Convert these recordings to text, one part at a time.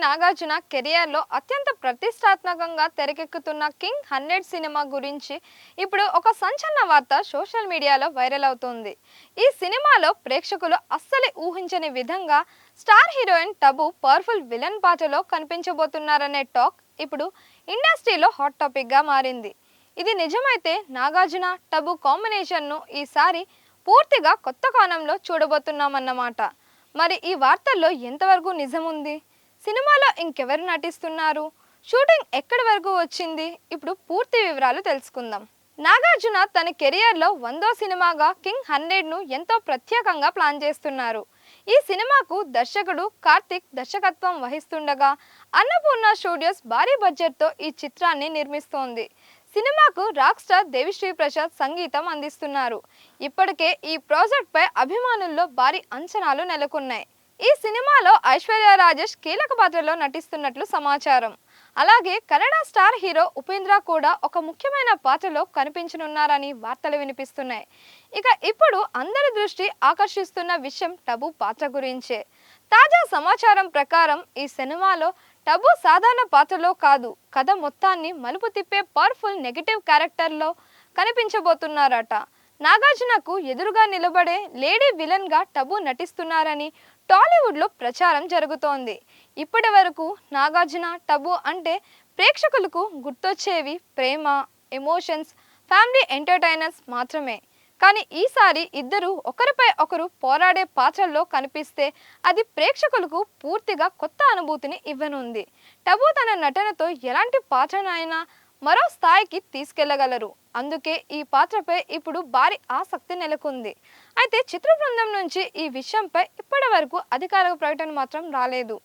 నాగార్జున కెరియర్లో అత్యంత ప్రతిష్టాత్మకంగా తెరకెక్కుతున్న కింగ్ 100 సినిమా గురించి ఇప్పుడు ఒక సంచలన వార్త సోషల్ మీడియాలో వైరల్ అవుతోంది. ఈ సినిమాలో ప్రేక్షకులు అస్సలు ఊహించని విధంగా star heroine Tabu powerful villain పాత్రలో కనిపించబోతున్నారనే టాక్ ఇప్పుడు ఇండస్ట్రీలో హాట్ టాపిక్ గా మారింది. ఇది నిజమైతే నాగార్జున టబు కాంబినేషన్ను ఈసారి పూర్తిగా కొత్త కోణంలో చూడబోతున్నామన్నమాట. మరి ఈ వార్తల్లో ఎంతవరకు నిజం ఉంది? సినిమాలో ఇంకెవరు నటిస్తున్నారు? షూటింగ్ ఎక్కడి వరకు వచ్చింది? ఇప్పుడు పూర్తి వివరాలు తెలుసుకుందాం. నాగార్జున తన కెరియర్లో 100వ సినిమాగా కింగ్ 100ను ఎంతో ప్రత్యేకంగా ప్లాన్ చేస్తున్నారు. ఈ సినిమాకు దర్శకుడు కార్తిక్ దర్శకత్వం వహిస్తుండగా అన్నపూర్ణ స్టూడియోస్ భారీ బడ్జెట్తో ఈ చిత్రాన్ని నిర్మిస్తోంది. సినిమాకు రాక్ స్టార్ దేవిశ్రీ ప్రసాద్ సంగీతం అందిస్తున్నారు. ఇప్పటికే ఈ ప్రాజెక్ట్ పై అభిమానుల్లో భారీ అంచనాలు నెలకొన్నాయి. ఈ సినిమాలో ఐశ్వర్య రాజేష్ కీలక పాత్రలో నటిస్తున్నట్లు సమాచారం. అలాగే కన్నడ స్టార్ హీరో ఉపేంద్ర కూడా ఒక ముఖ్యమైన పాత్రలో కనిపించనున్నారని వార్తలు వినిపిస్తున్నాయి. ఇక ఇప్పుడు అందరి దృష్టి ఆకర్షిస్తున్న విషయం టబు పాత్ర గురించే. తాజా సమాచారం ప్రకారం ఈ సినిమాలో టబు సాధారణ పాత్రలో కాదు, కథ మొత్తాన్ని మలుపు తిప్పే పవర్ఫుల్ నెగటివ్ క్యారెక్టర్లో కనిపించబోతున్నారట. నాగార్జునకు ఎదురుగా నిలబడే లేడీ విలన్ గా టబు నటిస్తున్నారని టాలీవుడ్ లో ప్రచారం జరుగుతోంది. ఇప్పటి వరకు నాగార్జున టబు అంటే ప్రేక్షకులకు గుర్తొచ్చేవి ప్రేమ, ఎమోషన్స్, ఫ్యామిలీ ఎంటర్టైనర్స్ మాత్రమే. కానీ ఈసారి ఇద్దరు ఒకరిపై ఒకరు పోరాడే పాత్రల్లో కనిపిస్తే అది ప్రేక్షకులకు పూర్తిగా కొత్త అనుభూతిని ఇవ్వనుంది. టబు తన నటనతో ఎలాంటి పాత్రనైనా మరో స్థాయికి తీసుకెళ్లగలరు. అందుకే ఈ పాత్రపై ఇప్పుడు భారీ ఆసక్తి నెలకొంది. అయితే చిత్ర బృందం నుంచి ఈ విషయంపై ఇప్పటి వరకు అధికారిక ప్రకటన మాత్రం రాలేదు.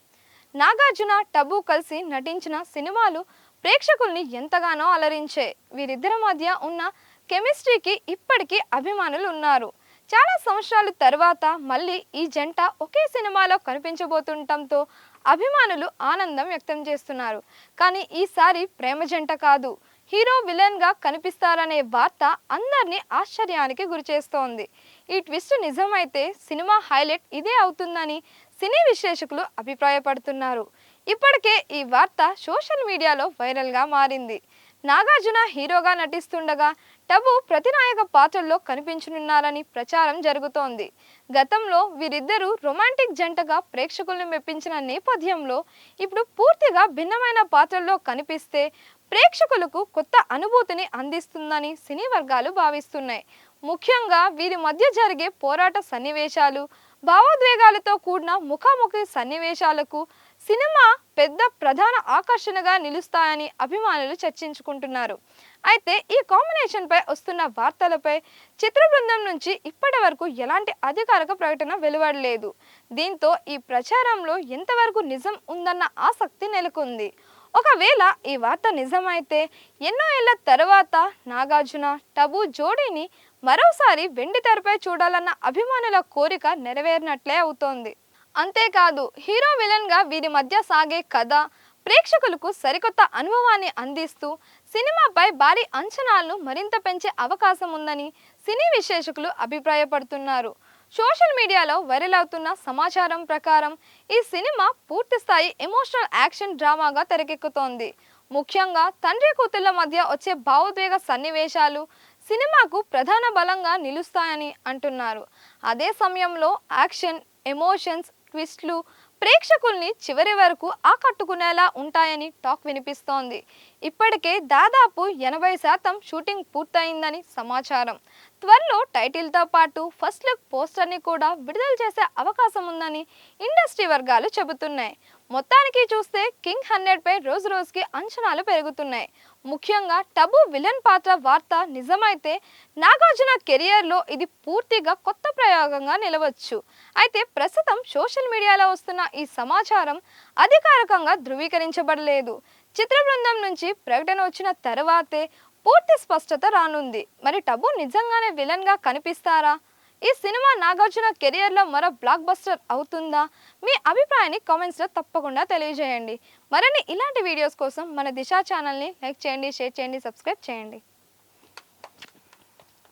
నాగార్జున టబు కలిసి నటించిన సినిమాలు ప్రేక్షకుల్ని ఎంతగానో అలరించే. వీరిద్దరి మధ్య ఉన్న కెమిస్ట్రీకి ఇప్పటికీ అభిమానులు ఉన్నారు. చాలా సంవత్సరాల తర్వాత మళ్ళీ ఈ జంట ఒకే సినిమాలో కనిపించబోతుండటంతో అభిమానులు ఆనందం వ్యక్తం చేస్తున్నారు. కానీ ఈసారి ప్రేమ జంట కాదు, హీరో విలన్ గా కనిపిస్తారనే వార్త అందరినీ ఆశ్చర్యానికి గురిచేస్తోంది. ఈ ట్విస్ట్ నిజమైతే సినిమా హైలైట్ ఇదే అవుతుందని సినీ విశ్లేషకులు అభిప్రాయపడుతున్నారు. ఇప్పటికే ఈ వార్త సోషల్ మీడియాలో వైరల్ గా మారింది. నాగార్జున హీరోగా నటిస్తుండగా టబు ప్రతినాయక పాత్రల్లో కనిపించనున్నారని ప్రచారం జరుగుతోంది. గతంలో వీరిద్దరూ రొమాంటిక్ జంటగా ప్రేక్షకులను మెప్పించిన నేపథ్యంలో ఇప్పుడు పూర్తిగా భిన్నమైన పాత్రల్లో కనిపిస్తే ప్రేక్షకులకు కొత్త అనుభూతిని అందిస్తుందని సినీ వర్గాలు భావిస్తున్నాయి. ముఖ్యంగా వీరి మధ్య జరిగే పోరాట సన్నివేశాలు, భావోద్వేగాలతో కూడిన ముఖాముఖి సన్నివేశాలకు సినిమా పెద్ద ప్రధాన ఆకర్షణగా నిలుస్తాయని అభిమానులు చర్చించుకుంటున్నారు. అయితే ఈ కాంబినేషన్ పై వస్తున్న వార్తలపై చిత్ర బృందం నుంచి ఇప్పటి వరకు ఎలాంటి అధికారిక ప్రకటన వెలువడలేదు. దీంతో ఈ ప్రచారంలో ఎంతవరకు నిజం ఉందన్న ఆసక్తి నెలకొంది. ఒకవేళ ఈ వార్త నిజమైతే ఎన్నో ఏళ్ల తర్వాత నాగార్జున టబు జోడీని మరోసారి వెండి తెరపై చూడాలన్న అభిమానుల కోరిక నెరవేరినట్లే అవుతోంది. అంతేకాదు హీరో విలన్ గా వీరి మధ్య సాగే కథ ప్రేక్షకులకు సరికొత్త అనుభవాన్ని అందిస్తూ సినిమాపై భారీ అంచనాలను మరింత పెంచే అవకాశం ఉందని సినీ విశ్లేషకులు అభిప్రాయపడుతున్నారు. సోషల్ మీడియాలో వైరల్ అవుతున్న సమాచారం ప్రకారం ఈ సినిమా పూర్తిస్థాయి ఎమోషనల్ యాక్షన్ డ్రామాగా తెరకెక్కుతోంది. ముఖ్యంగా తండ్రి కూతుళ్ల మధ్య వచ్చే భావోద్వేగ సన్నివేశాలు సినిమాకు ప్రధాన బలంగా నిలుస్తాయని అంటున్నారు. అదే సమయంలో యాక్షన్, ఎమోషన్స్, ట్విస్ట్లు ప్రేక్షకుల్ని చివరి వరకు ఆకట్టుకునేలా ఉంటాయని టాక్ వినిపిస్తోంది. ఇప్పటికే దాదాపు 80% షూటింగ్ పూర్తయిందని సమాచారం. త్వరలో టైటిల్తో పాటు ఫస్ట్ లుక్ పోస్టర్ని కూడా విడుదల చేసే అవకాశం ఉందని ఇండస్ట్రీ వర్గాలు చెబుతున్నాయి. మొత్తానికి చూస్తే కింగ్ 100 పై రోజు రోజుకి అంచనాలు పెరుగుతున్నాయి. ముఖ్యంగా టబు విలన్ పాత్ర వార్త నిజమైతే నాగార్జున కెరియర్లో ఇది పూర్తిగా కొత్త ప్రయోగంగా నిలవచ్చు. అయితే ప్రస్తుతం సోషల్ మీడియాలో వస్తున్న ఈ సమాచారం అధికారికంగా ధృవీకరించబడలేదు. చిత్ర బృందం నుంచి ప్రకటన వచ్చిన తర్వాతే పూర్తి స్పష్టత రానుంది. మరి టబు నిజంగానే విలన్ గా కనిపిస్తారా? ఈ సినిమా నాగార్జున కెరియర్లో మరో బ్లాక్ బస్టర్ అవుతుందా? మీ అభిప్రాయాన్ని కామెంట్స్లో తప్పకుండా తెలియజేయండి. మరిన్ని ఇలాంటి వీడియోస్ కోసం మన దిశ ఛానల్ని లైక్ చేయండి, షేర్ చేయండి, సబ్స్క్రైబ్ చేయండి.